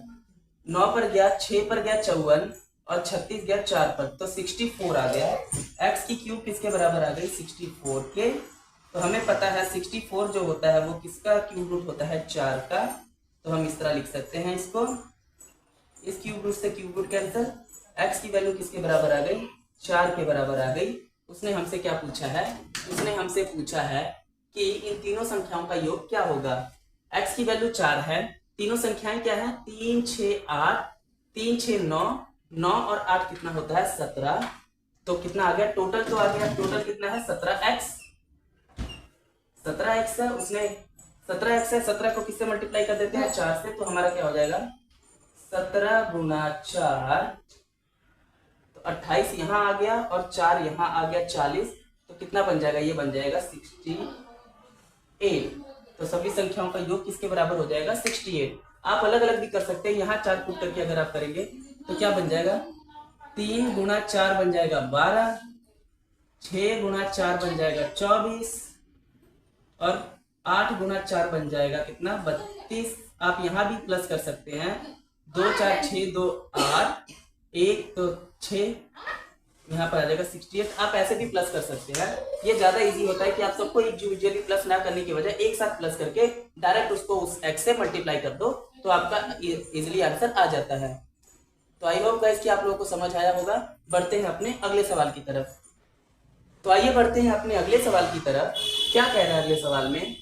9 पर गया, 6 पर गया 54 और 36 गया 4 पर, तो 64 आ गया। x की क्यूब किसके बराबर आ गई, 64 के। तो हमें पता है 64 जो होता है वो किसका क्यूब रूट होता है, 4 का। तो हम इस तरह लिख सकते हैं इसको, इस क्यूब रूट से क्यूब रूट कैंसिल, x की वैल्यू किसके बराबर आ गई, 4 के बराबर आ गई। उसने हमसे क्या पूछा है, उसने हमसे पूछा है कि इन तीनों संख्याओं का योग क्या होगा। x की वैल्यू 4 है, तीनों संख्याएं क्या है, 3 6 8, 3 6 9, 9 और 8 कितना होता है 17, तो कितना आ गया टोटल, तो आ गया टोटल कितना है 17x, 17x है, उसने 17x है, 17 को किससे मल्टीप्लाई कर देते हैं 4 से, तो हमारा क्या हो जाएगा 17 गुना 4, तो 28 यहाँ आ गया और 4 यहाँ आ गया 40, तो कितना बन जाएगा, ये बन जाएगा 68। तो सभी संख्याओं का योग किसके बराबर हो जाएगा 68। आप अलग अलग भी कर सकते हैं, यहाँ 4 पुट करके अगर आप करेंगे तो क्या बन जाएगा, 3 गुना 4 बन जाएगा 12, 6 गुना 4 बन जाएगा 24 और 8 गुना 4 बन जाएगा कितना 32। आप यहाँ भी प्लस कर सकते हैं, 2 4 6 2 8, 1 तो 6, यहाँ पर आ जाएगा 68। आप ऐसे भी प्लस कर सकते हैं, ये ज्यादा इजी होता है कि आप सबको इंडिविजुअली प्लस ना करने की बजाय एक साथ प्लस करके डायरेक्ट उसको उस x से मल्टीप्लाई कर दो तो आपका इजीली आंसर आ जाता है। तो आई होप गाइस कि आप लोगों को समझ आया होगा। बढ़ते हैं अपने अगले सवाल की तरफ। तो आइए बढ़ते हैं अपने अगले सवाल की तरफ। क्या कह रहा है अगले सवाल में,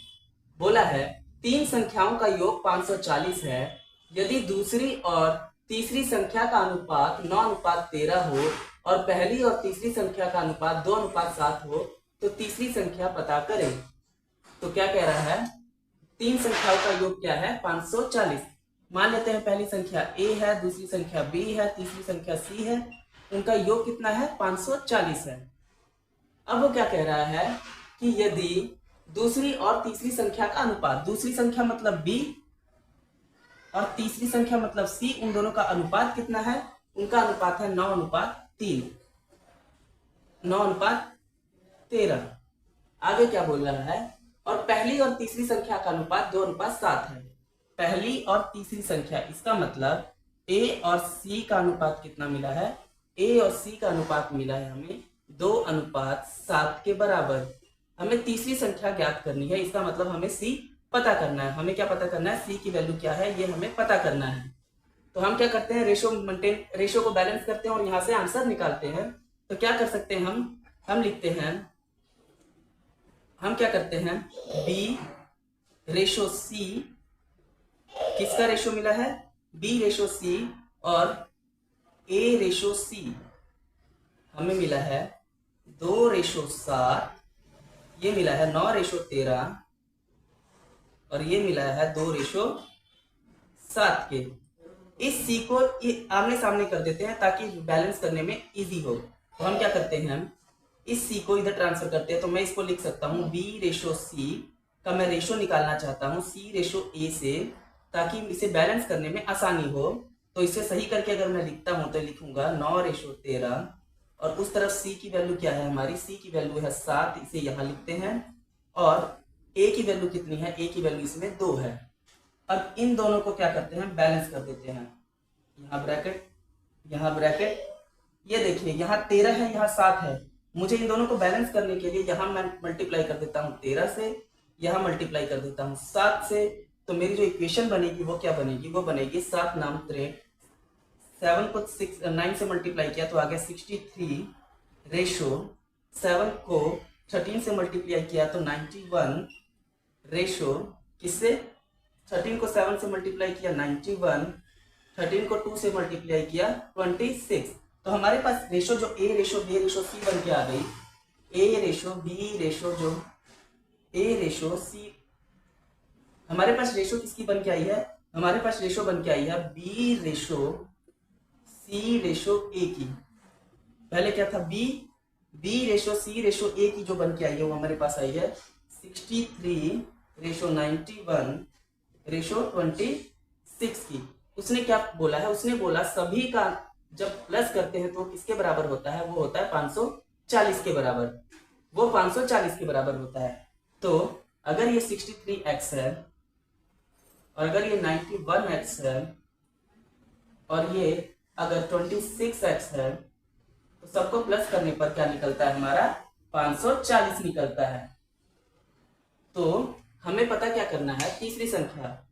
बोला है 3 संख्याओं का योग 540 है, यदि दूसरी और तीसरी संख्या का अनुपात 9:13 हो और पहली और तीसरी संख्या का अनुपात 2:7 हो तो तीसरी संख्या पता करें। तो क्या कह रहा है, 3 संख्याओं का योग क्या है 540। मान लेते हैं पहली संख्या a है, दूसरी संख्या b है, तीसरी संख्या c है, उनका योग कितना है 540 है। अब वो क्या कह रहा है कि यदि दूसरी और तीसरी संख्या का अनुपात, दूसरी संख्या मतलब b और तीसरी संख्या मतलब c, उन दोनों का अनुपात कितना है, उनका अनुपात है 9:3, 9:13। आगे क्या बोल रहा है, और पहली और तीसरी संख्या का अनुपात 2:7 है। पहली और तीसरी संख्या, इसका मतलब a और c का अनुपात कितना मिला है, a और c का अनुपात मिला है हमें 2:7 के बराबर। हमें तीसरी संख्या ज्ञात करनी है, इसका मतलब हमें c पता करना है। हमें क्या पता करना है, c की वैल्यू क्या है ये हमें पता करना है। तो हम क्या करते हैं, रेशो को बैलेंस करते हैं और यहाँ से आंसर निकालते हैं। तो क्या कर सकते हैं हम लिखते हैं, हम क्या करते हैं b रेशो c, किसका रेशो मिला है b रेशो c और a रेशो c, हमें मिला है 2:7, ये मिला है 9:13 और ये मिला है 2:7 के। इस सी को आमने सामने कर देते हैं ताकि बैलेंस करने में इजी हो। तो हम क्या करते हैं, हम इस सी को इधर ट्रांसफर करते हैं। तो मैं इसको लिख सकता हूँ B/C का मैं रेशो निकालना चाहता हूँ C/A से, ताकि इसे बैलेंस करने में आसानी हो। तो इसे सही करके अगर मैं लिखता हूँ तो लिखूंगा 9:13 और उस तरफ C की वैल्यू क्या है हमारी, C की वैल्यू है 7, इसे यहाँ लिखते हैं। और A की वैल्यू कितनी है, A की वैल्यू इसमें 2 है। अब इन दोनों को क्या करते हैं, बैलेंस कर देते हैं। यहाँ ब्रैकेट, यहाँ ब्रैकेट, ये देखिए यहाँ 13 है, यहाँ 7 है। मुझे इन दोनों को बैलेंस करने के लिए यहाँ मैं मल्टीप्लाई कर देता हूँ 13 से, यहाँ मल्टीप्लाई कर देता हूँ 7 से। तो मेरी जो इक्वेशन बनेगी वो क्या बनेगी, वो बनेगी 7 नाम 3, 7 को 9 से मल्टीप्लाई किया तो आ गया 63 रेशो 7 को 13 से मल्टीप्लाई किया तो 91 रेशो किससे, 13 को 7 से मल्टीप्लाई किया 91, 13 को 2 से मल्टीप्लाई किया 26। तो हमारे पास रेशो जो A/B/C बन के आ गई, A/B/C। हमारे पास रेशो किसकी बन के आई है, हमारे पास रेशो बन के आई है B/C/A की। पहले क्या था, B/C/A की जो बन के आई है वो हमारे पास आई है 63:91:26 की। उसने क्या बोला है, उसने बोला सभी का जब प्लस करते हैं तो किसके बराबर होता है, वो होता है 540 के बराबर, वो 540 के बराबर होता है। तो अगर ये 63x है और अगर ये 91x है और ये अगर 26x है तो सबको प्लस करने पर क्या निकलता है हमारा, 540 निकलता है। तो हमें पता क्या करना है, तीसरी संख्या।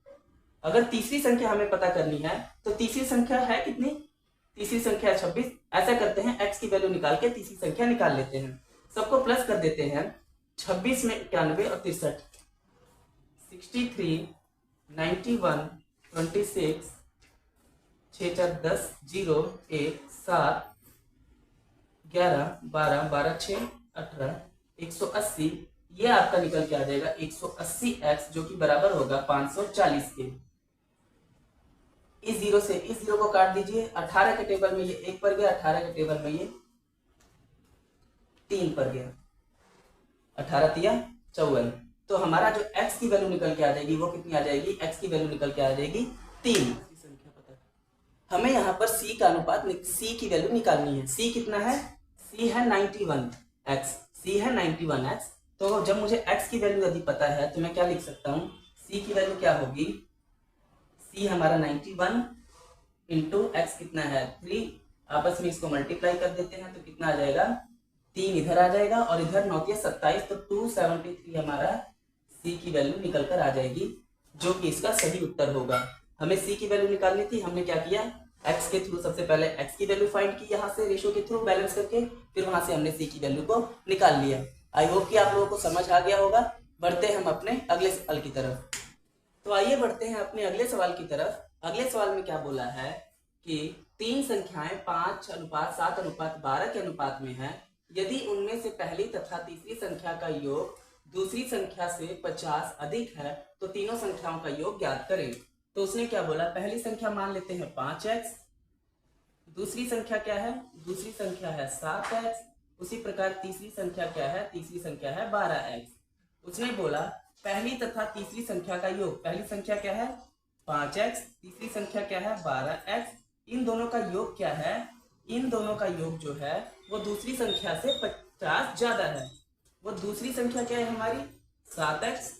अगर तीसरी संख्या हमें पता करनी है तो तीसरी संख्या है कितनी, तीसरी संख्या 26। ऐसा करते हैं x की वैल्यू निकाल के तीसरी संख्या निकाल लेते हैं, सबको प्लस कर देते हैं। 26 में 91 और 63, 63, 91, 26, 6 4 10, 0 1 7, 11 12 12 6 18, 180। ये आपका निकल के आ जाएगा 180x, जो कि बराबर होगा 540 के। इस जीरो से इस जीरो को काट दीजिए, 18 के टेबल में ये 1 पर गया, 18 के टेबल में ये 3 पर गया, 18 तिया 54। तो हमारा जो x की वैल्यू निकल के आ जाएगी वो कितनी आ जाएगी, x की वैल्यू निकल के आ जाएगी 3। हमें यहाँ पर c का अनुपात, c की वैल्यू निकालनी है। c कितना है, c है 91x, c है 91x। तो जब मुझे x की वैल्यू यदि पता है तो मैं क्या लिख सकता हूँ, c की वैल्यू क्या होगी, c हमारा 91 इंटू x कितना है 3, आपस में इसको मल्टीप्लाई कर देते हैं तो कितना आ जाएगा, 3 इधर आ जाएगा और इधर 9 27, तो 273 हमारा c की वैल्यू निकल कर आ जाएगी, जो कि इसका सही उत्तर होगा। हमें c की वैल्यू निकालनी थी, हमने क्या किया, x के थ्रू सबसे पहले x की वैल्यू फाइंड की, यहाँ से रेशो के थ्रू बैलेंस करके, फिर वहां से हमने c की वैल्यू को निकाल लिया। आई होप कि आप लोगों को समझ आ गया होगा। बढ़ते हैं हम अपने अगले सवाल की तरफ। तो आइए बढ़ते हैं अपने अगले सवाल की तरफ। अगले सवाल में क्या बोला है कि 3 संख्याएं 5:7:12 के अनुपात में है। यदि उनमें से पहली तथा तीसरी संख्या का योग दूसरी संख्या से 50 अधिक है तो तीनों संख्याओं का योग ज्ञात करें। तो उसने क्या बोला, पहली संख्या मान लेते हैं 5x, दूसरी संख्या क्या है, दूसरी संख्या है 7x, उसी प्रकार तीसरी संख्या क्या है, तीसरी संख्या है 12x। उसने बोला पहली तथा तीसरी संख्या का योग, पहली संख्या क्या है 5x, तीसरी संख्या क्या है 12x, इन दोनों का योग क्या है, इन दोनों का योग जो है वो दूसरी संख्या से 50 ज्यादा है। वो दूसरी संख्या क्या है हमारी 7x,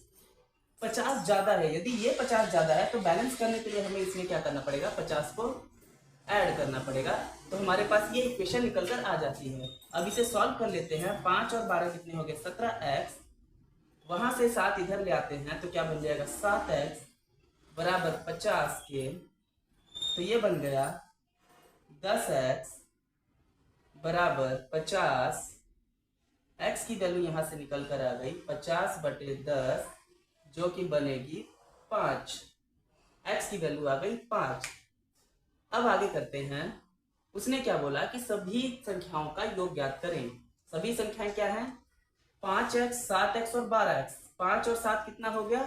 50 ज्यादा है। यदि ये 50 ज्यादा है तो बैलेंस करने के लिए हमें इसमें क्या करना पड़ेगा, 50 को ऐड करना पड़ेगा। तो हमारे पास ये इक्वेशन निकल कर आ जाती है। अब इसे सॉल्व कर लेते हैं। 5 और 12 कितने हो गए 17x, वहां से 7 इधर ले आते हैं तो क्या बन जाएगा 7x बराबर 50 के। तो ये बन गया 10x बराबर 50, x की वैल्यू यहां से निकल कर आ गई 50/10, जो कि बनेगी 5। x की वैल्यू आ गई 5। अब आगे करते हैं। उसने क्या बोला कि सभी संख्याओं का योग ज्ञात करें। सभी संख्याएं क्या हैं? 5x, 7x और 12x। 5 और 7 कितना हो गया?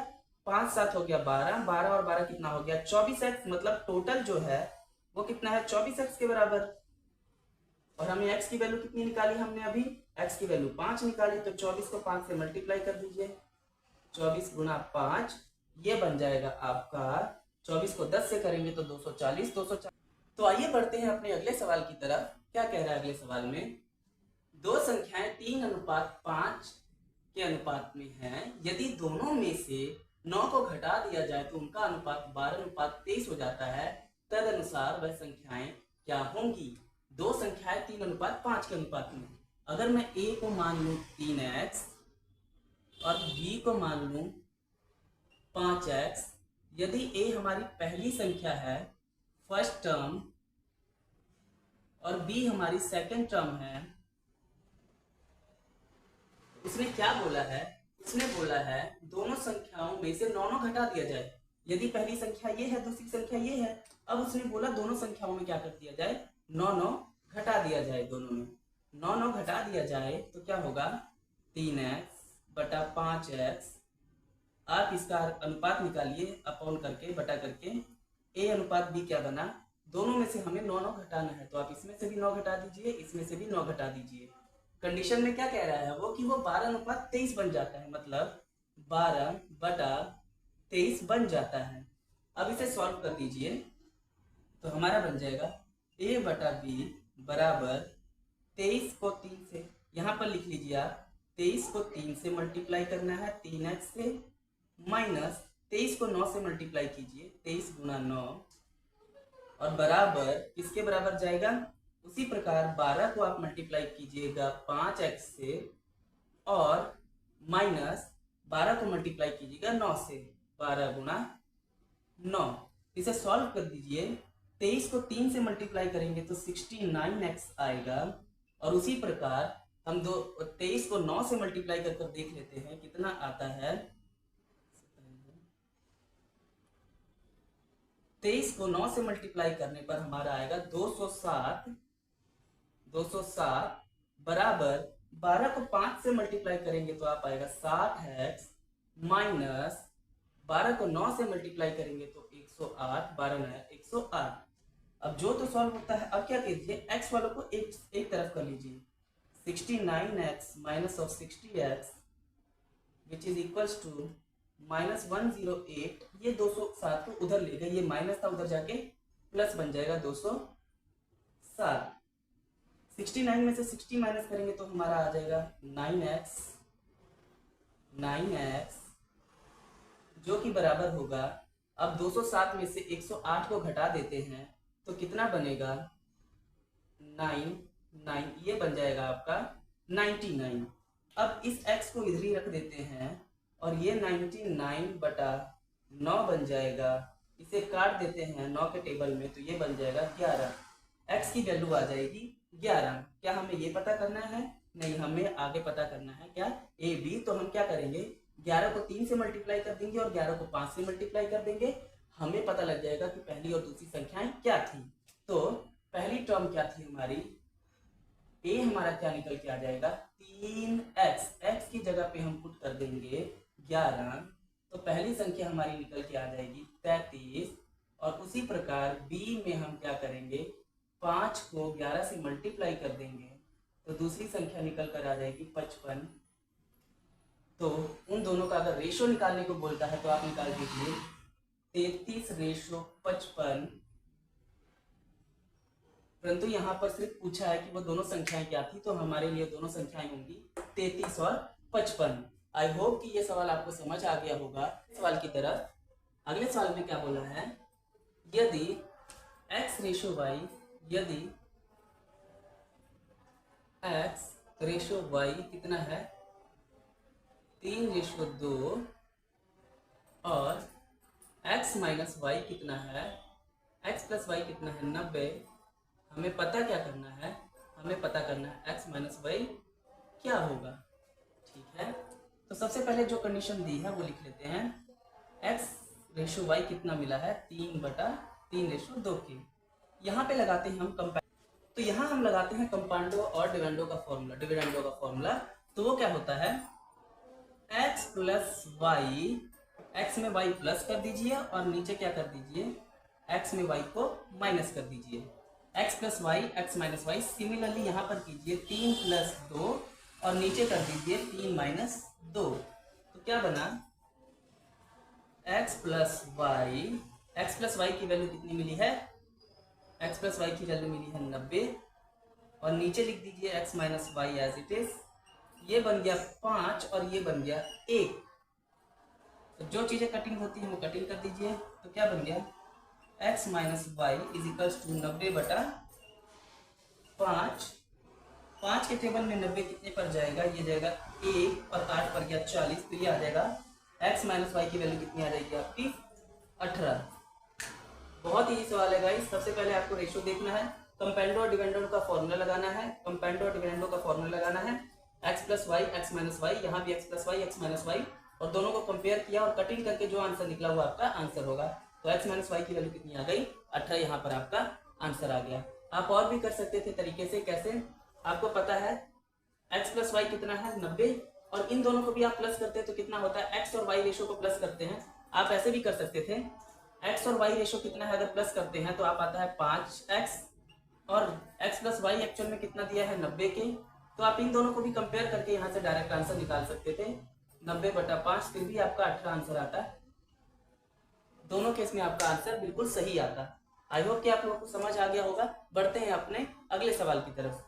5 7 हो गया 12, 12 और 12 कितना हो गया? 24x। मतलब टोटल जो है वो कितना है? 24x के बराबर। और हमें x की वैल्यू कितनी निकाली हमने अभी? x की वैल्यू 5 निकाली। तो 24 को 5 से मल्टीप्लाई कर दीजिए। 24 गुना 5, ये बन जाएगा आपका, 24 को 10 से करेंगे तो 240। 240। तो आइए बढ़ते हैं अपने अगले सवाल की तरफ। क्या कह रहा है अगले सवाल में? दो संख्याएं 3:5 के अनुपात में हैं। यदि दोनों में से 9 को घटा दिया जाए तो उनका अनुपात 12:23 हो जाता है। तदनुसार वह संख्याएं क्या होंगी? दो संख्याएं 3:5 के अनुपात में। अगर मैं a को मान लूं 3x और b को मान लूं 5x, यदि a हमारी पहली संख्या है, फर्स्ट टर्म, और b हमारी सेकंड टर्म है, उसने क्या बोला है? उसने बोला है दोनों संख्याओं में से 9 घटा दिया जाए। यदि पहली संख्या ये है, दूसरी संख्या ये है, अब उसने बोला दोनों संख्याओं में क्या कर दिया जाए? 9 घटा दिया जाए। दोनों में 9 घटा दिया जाए तो क्या होगा? 3x बटा 5x। आप इसका अनुपात निकालिए अपॉन करके, बटा करके। a अनुपात b क्या बना? दोनों में से हमें 9 घटाना है, तो आप इसमें से भी 9 घटा दीजिए, इसमें से भी 9 घटा दीजिए। कंडीशन में क्या कह रहा है वो? कि वो 12:23 बन जाता है, मतलब 12/23 बन जाता है। अब इसे सॉल्व कर दीजिए तो हमारा बन जाएगा a बटा b बराबर 23 को 3 से, यहाँ पर लिख लीजिए आप, 23 को 3 से मल्टीप्लाई करना है 3x से, माइनस 23 को 9 से मल्टीप्लाई कीजिए, 23 गुना 9, और बराबर किसके बराबर जाएगा? उसी प्रकार 12 को आप मल्टीप्लाई कीजिएगा 5x से, और माइनस 12 को मल्टीप्लाई कीजिएगा 9 से, 12 गुना 9। इसे सॉल्व कर दीजिए। 23 को 3 से मल्टीप्लाई करेंगे तो 69x आएगा, और उसी प्रकार हम 23 को 9 से मल्टीप्लाई कर देख लेते हैं कितना आता है। 23 को 9 से मल्टीप्लाई करने पर हमारा आएगा 207 बराबर 12 को 5 से मल्टीप्लाई करेंगे तो आप आएगा 60x, माइनस 12 को 9 से मल्टीप्लाई करेंगे तो 108, 12 9 108। अब जो तो सॉल्व होता है। अब क्या कीजिए, x वालों को एक तरफ कर लीजिए। 69x minus of 60x which is equals to -108। ये 207 को उधर ले गए, ये माइनस था, उधर जाके प्लस बन जाएगा 207। 69 में से 60 माइनस करेंगे तो हमारा आ जाएगा 9x, जो कि बराबर होगा, अब 207 में से 108 को घटा देते हैं तो कितना बनेगा? 9, ये बन जाएगा आपका 99। अब इस x को इधर ही रख देते हैं और ये 99 बटा 9 बन जाएगा। इसे काट देते हैं 9 के टेबल में तो ये बन जाएगा 11। x की वैल्यू आ जाएगी 11। क्या हमें ये पता करना है? नहीं, हमें आगे पता करना है क्या? a b। तो हम क्या करेंगे, 11 को 3 से मल्टीप्लाई कर देंगे और 11 को 5 से मल्टीप्लाई कर देंगे। हमें पता लग जाएगा कि पहली और दूसरी संख्याएं क्या थी। तो पहली टर्म क्या थी हमारी? a हमारा क्या निकल के आ जाएगा? 3x। x की जगह पे हम पुट कर देंगे 11, तो पहली संख्या हमारी निकल के आ जाएगी 33। और उसी प्रकार b में हम क्या करेंगे, 5 को 11 से मल्टीप्लाई कर देंगे तो दूसरी संख्या निकल कर आ जाएगी 55। तो उन दोनों का अगर रेशो निकालने को बोलता है तो आप निकाल दीजिए 33:55। परंतु यहाँ पर सिर्फ पूछा है कि वो दोनों संख्याएं क्या थी, तो हमारे लिए दोनों संख्याएं होंगी 33 और 55। आई होप कि ये सवाल आपको समझ आ गया होगा। सवाल की तरफ, अगले सवाल में क्या बोला है? यदि x रेशो y, यदि x रेशो y कितना है? 3:2, और x माइनस y कितना है? x प्लस y कितना है? 90। हमें पता क्या करना है? हमें पता करना है x माइनस y क्या होगा। ठीक है, तो सबसे पहले जो कंडीशन दी है वो लिख लेते हैं। x रेशो y कितना मिला है? 3/3:2 के। यहाँ पे लगाते हैं हम कंपेरिजन। तो यहाँ हम लगाते हैं कंपाउंडो और डिविडेंडो का फॉर्मूला। तो वो क्या होता है, x प्लस वाई, एक्स में y प्लस कर दीजिए और नीचे क्या कर दीजिए, x में y को माइनस कर दीजिए। x plus Y, X minus Y. Similarly यहाँ पर कीजिए 3 प्लस 2 और नीचे कर दीजिए 3 माइनस 2। तो क्या बना, x प्लस वाई की वैल्यू कितनी मिली है, x प्लस वाई की वैल्यू मिली है 90 और नीचे लिख दीजिए x minus Y as it is. ये बन गया 5 और ये बन गया 1। तो जो चीजें कटिंग होती है वो कटिंग कर दीजिए। तो क्या बन गया, x minus Y is equals to 90 बटा 5। 5 के टेबल में 90 कितने पर जाएगा, ये जाएगा 1 और 8 पर गया 40। तो ये आ जाएगा x माइनस वाई की वैल्यू कितनी आ जाएगी आपकी 18। बहुत ही सवाल है गाइस। सबसे पहले आपको रेशियो देखना है, कंपाउंडो और डिविडेंडो का फॉर्मूला लगाना है। कंपाउंडो और डिविडेंडो का फॉर्मूला लगाना है x plus Y, X minus Y, यहाँ भी x plus Y, X minus Y, और दोनों को कंपेयर किया और कटिंग करके जो आंसर निकला हुआ आपका आंसर होगा। तो x माइनस वाई की वैल्यू कितनी आ गई, 18। यहाँ पर आपका आंसर आ गया। आप और भी कर सकते थे तरीके से। कैसे, आपको पता है x प्लस वाई कितना है 90, और इन दोनों को भी आप प्लस करते हैं तो कितना होता है, x और y रेशो को प्लस करते हैं। आप ऐसे भी कर सकते थे, x और y रेशो कितना है, अगर प्लस करते हैं तो आप आता है 5x, और x प्लस वाई एक्चुअल में कितना दिया है 90 के। तो आप इन दोनों को भी कंपेयर करके यहाँ से डायरेक्ट आंसर निकाल सकते थे, 90 बटा 5, फिर भी आपका 18 आंसर आता है। दोनों केस में आपका आंसर बिल्कुल सही आता है। आई होप कि आप लोगों को समझ आ गया होगा। बढ़ते हैं अपने अगले सवाल की तरफ।